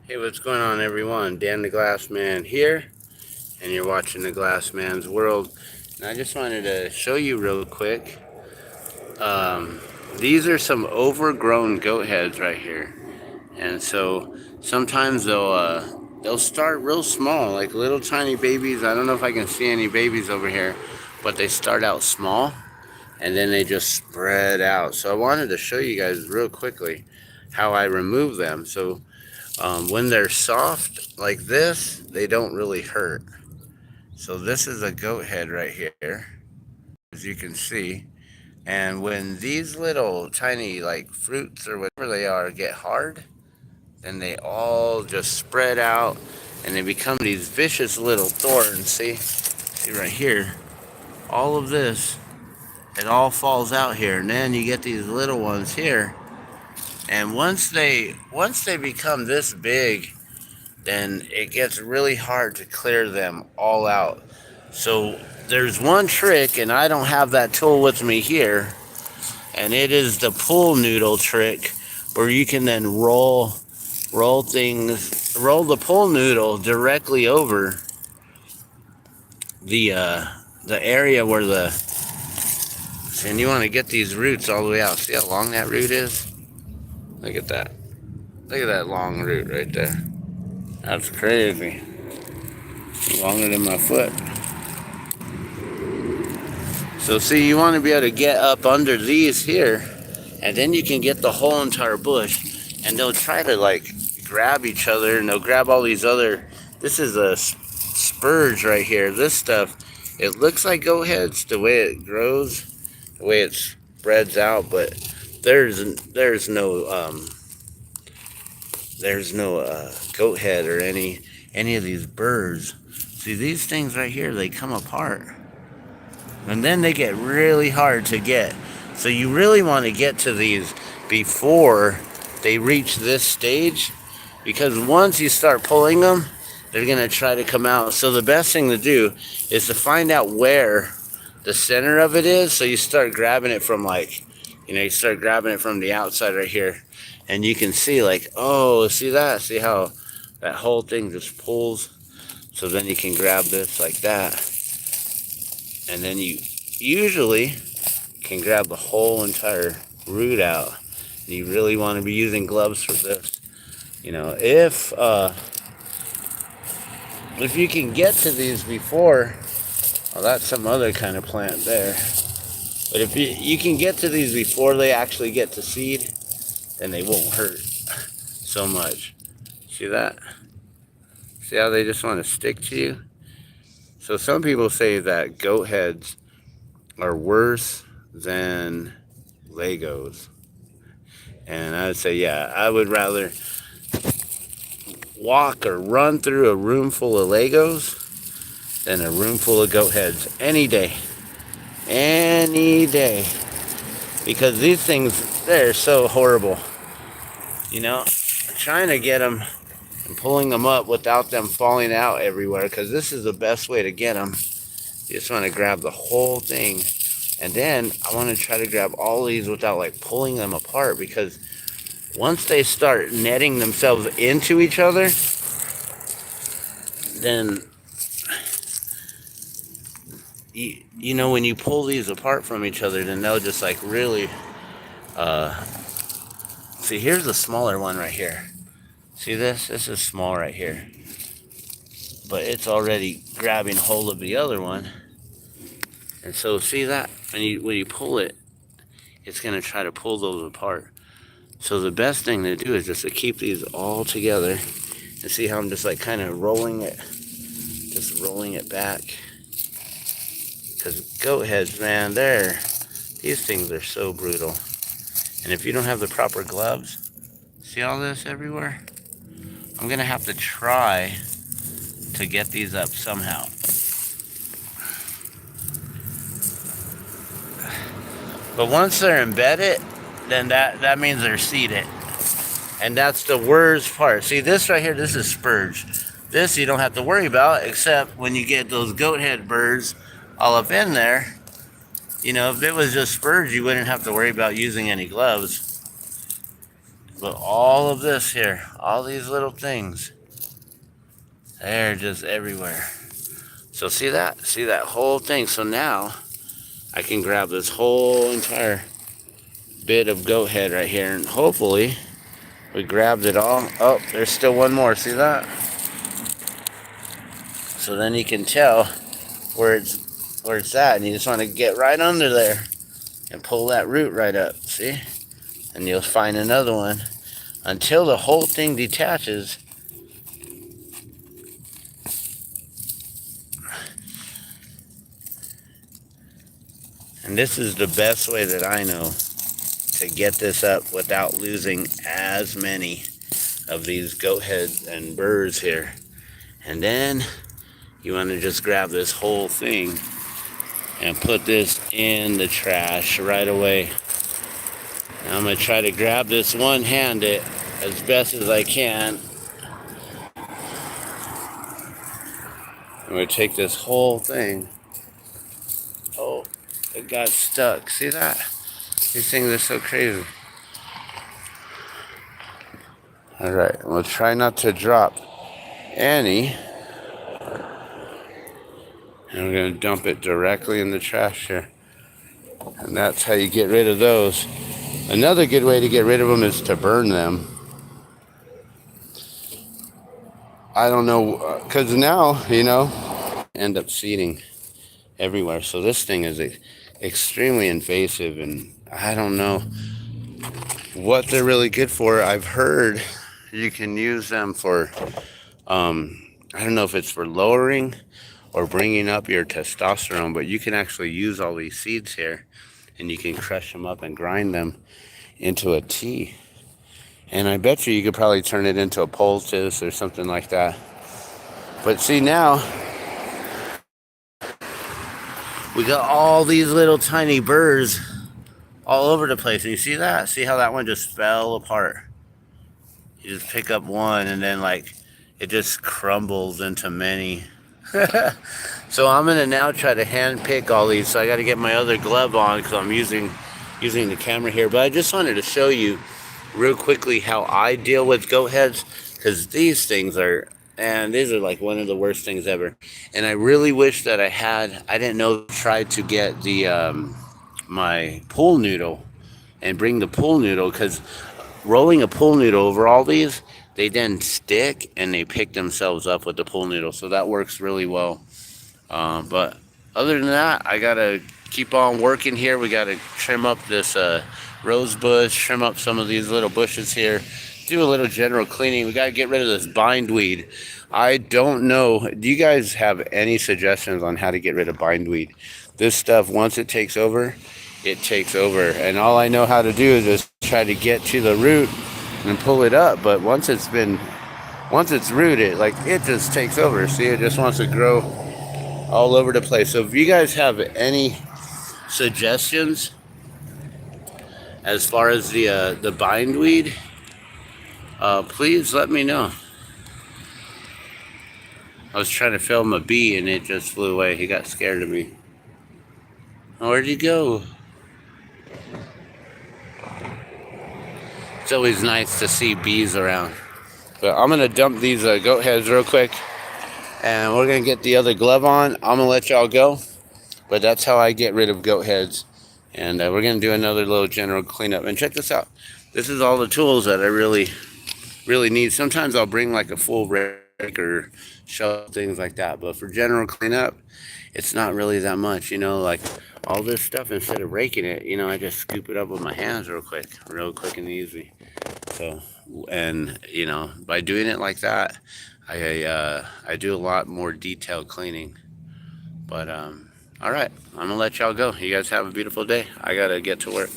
Hey, what's going on, everyone? Dan the Glass Man here, and you're watching the Glass Man's World. And I just wanted to show you real quick. Um, these are some overgrown goat heads right here, and so sometimes they'll start real small, like little tiny babies. I don't know if I can see any babies over here, but they start out small, and then they just spread out. So I wanted to show you guys real quickly how I remove them. So when they're soft like this, they don't really hurt. So this is a goat head right here, as you can see. And when these little tiny like fruits or whatever they are get hard, then they all just spread out and they become these vicious little thorns. See right here, all of this, it all falls out here. And then you get these little ones here. And once they become this big, then it gets really hard to clear them all out. So there's one trick, and I don't have that tool with me here, and it is the pool noodle trick, where you can then roll the pool noodle directly over the area where and you want to get these roots all the way out. See how long that root is? Look at that. Look at that long root right there. That's crazy. Longer than my foot. So see, you want to be able to get up under these here, and then you can get the whole entire bush. And they'll try to like grab each other, and they'll grab all these other. This is a spurge right here. This stuff, it looks like goat heads the way it grows, the way it spreads out, but there's no goat head or any of these burrs. See, these things right here, they come apart. And then they get really hard to get. So you really want to get to these before they reach this stage, because once you start pulling them, they're going to try to come out. So the best thing to do is to find out where the center of it is. So you start grabbing it from you start grabbing it from the outside right here. And you can see like, oh, see that? See how that whole thing just pulls? So then you can grab this like that. And then you usually can grab the whole entire root out. And you really want to be using gloves for this. You know, if you can get to these before, well, that's some other kind of plant there. But if you can get to these before they actually get to seed, then they won't hurt so much. See that? See how they just want to stick to you? So some people say that goat heads are worse than Legos. And I would say, yeah, I would rather walk or run through a room full of Legos than a room full of goat heads any day. Any day. Because these things, they're so horrible. You know, trying to get them and pulling them up without them falling out everywhere, because this is the best way to get them. You just want to grab the whole thing, and then I want to try to grab all these without like pulling them apart, because once they start netting themselves into each other, then you know, when you pull these apart from each other, then they'll just like really see, here's the smaller one right here. See this? This is small right here. But it's already grabbing hold of the other one. And so see that? When you pull it, it's going to try to pull those apart. So the best thing to do is just to keep these all together. And see how I'm just like kind of rolling it. Just rolling it back. Because goat heads, man, these things are so brutal. And if you don't have the proper gloves, see all this everywhere? I'm going to have to try to get these up somehow. But once they're embedded, then that means they're seeded. And that's the worst part. See, this right here, this is spurge. This you don't have to worry about, except when you get those goat head burrs all up in there. You know, if it was just spurge, you wouldn't have to worry about using any gloves. But all of this here, all these little things, they're just everywhere. So see that? See that whole thing? So now I can grab this whole entire bit of goat head right here, and hopefully we grabbed it all. Oh, there's still one more. See that? So then you can tell where it's at, and you just want to get right under there and pull that root right up. See? And you'll find another one until the whole thing detaches. And this is the best way that I know to get this up without losing as many of these goat heads and burrs here. And then you want to just grab this whole thing and put this in the trash right away. Now I'm going to try to grab this one-handed as best as I can. I'm going to take this whole thing. Oh, it got stuck. See that? These things are so crazy. Alright, we'll try not to drop any. And we're going to dump it directly in the trash here. And that's how you get rid of those. Another good way to get rid of them is to burn them. I don't know, because now, you know, end up seeding everywhere. So this thing is extremely invasive, and I don't know what they're really good for. I've heard you can use them for, I don't know if it's for lowering or bringing up your testosterone, but you can actually use all these seeds here, and you can crush them up and grind them into a tea. And I bet you could probably turn it into a poultice or something like that. But see, now we got all these little tiny burrs all over the place. And you see that? See how that one just fell apart? You just pick up one and then like it just crumbles into many. So I'm gonna now try to hand pick all these. So I got to get my other glove on because I'm using the camera here. But I just wanted to show you real quickly how I deal with goat heads, because these things are, and these are like one of the worst things ever. And I really wish that I didn't know, tried to get the my pool noodle and bring the pool noodle, because rolling a pool noodle over all these, they then stick and they pick themselves up with the pool noodle. So that works really well. But other than that, I gotta keep on working here. We gotta trim up this rose bush, trim up some of these little bushes here, do a little general cleaning. We gotta get rid of this bindweed. I don't know, do you guys have any suggestions on how to get rid of bindweed? This stuff, once it takes over, it takes over. And all I know how to do is just try to get to the root and pull it up. But once it's rooted, like, it just takes over. See, it just wants to grow all over the place. So if you guys have any suggestions as far as the bindweed, please let me know. I was trying to film a bee and it just flew away. He got scared of me. Where'd he go? It's always nice to see bees around. But I'm gonna dump these goat heads real quick, and we're gonna get the other glove on. I'm gonna let y'all go, but that's how I get rid of goat heads. And we're gonna do another little general cleanup. And check this out. This is all the tools that I really need. Sometimes I'll bring like a full rake or shovel, things like that. But for general cleanup, it's not really that much, you know, like all this stuff, instead of raking it, you know, I just scoop it up with my hands real quick and easy. So, and you know, by doing it like that, I do a lot more detailed cleaning. But all right, I'm gonna let y'all go. You guys have a beautiful day. I gotta get to work.